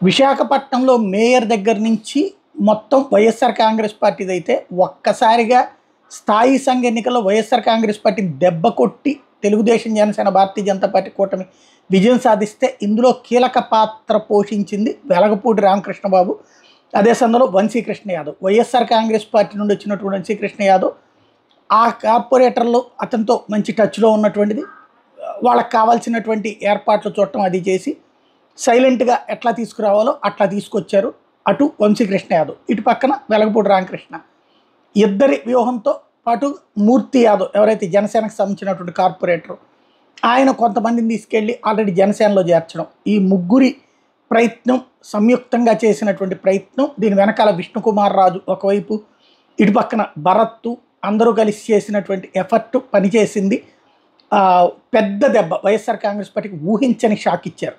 విశాఖపట్నంలో మేయర్ దగ్గర నుంచి మొత్తం వైఎస్ఆర్ కాంగ్రెస్ పార్టీదైతే ఒక్కసారిగా స్థాయి సంఘ ఎన్నికల్లో వైఎస్ఆర్ కాంగ్రెస్ పార్టీని దెబ్బ కొట్టి తెలుగుదేశం జనసేన భారతీయ జనతా పార్టీ కూటమి విజయం సాధిస్తే ఇందులో కీలక పాత్ర పోషించింది వెలగపూడి రామకృష్ణబాబు. అదే సమయంలో వంశీకృష్ణ యాదవ్, వైఎస్ఆర్ కాంగ్రెస్ పార్టీ నుండి వచ్చినటువంటి వంశీకృష్ణ యాదవ్ ఆ కార్పొరేటర్లు అతనితో మంచి టచ్లో ఉన్నటువంటిది. వాళ్ళకి కావాల్సినటువంటి ఏర్పాట్లు చూడటం అది చేసి సైలెంట్గా ఎట్లా తీసుకురావాలో అట్లా తీసుకొచ్చారు. అటు వంశీకృష్ణ యాదవ్, ఇటు పక్కన వెలగపూడి రామకృష్ణ. ఇద్దరి వ్యూహంతో పాటు మూర్తి యాదవ్ ఎవరైతే జనసేనకు సంబంధించినటువంటి కార్పొరేటరు, ఆయన కొంతమందిని తీసుకెళ్ళి ఆల్రెడీ జనసేనలో చేర్చడం, ఈ ముగ్గురి ప్రయత్నం సంయుక్తంగా చేసినటువంటి ప్రయత్నం. దీని వెనకాల విష్ణుకుమార్ రాజు ఒకవైపు, ఇటు పక్కన భరత్తు అందరూ కలిసి చేసినటువంటి ఎఫర్ట్ పనిచేసింది. పెద్ద దెబ్బ వైఎస్ఆర్ కాంగ్రెస్ పార్టీకి ఊహించని షాక్ ఇచ్చారు.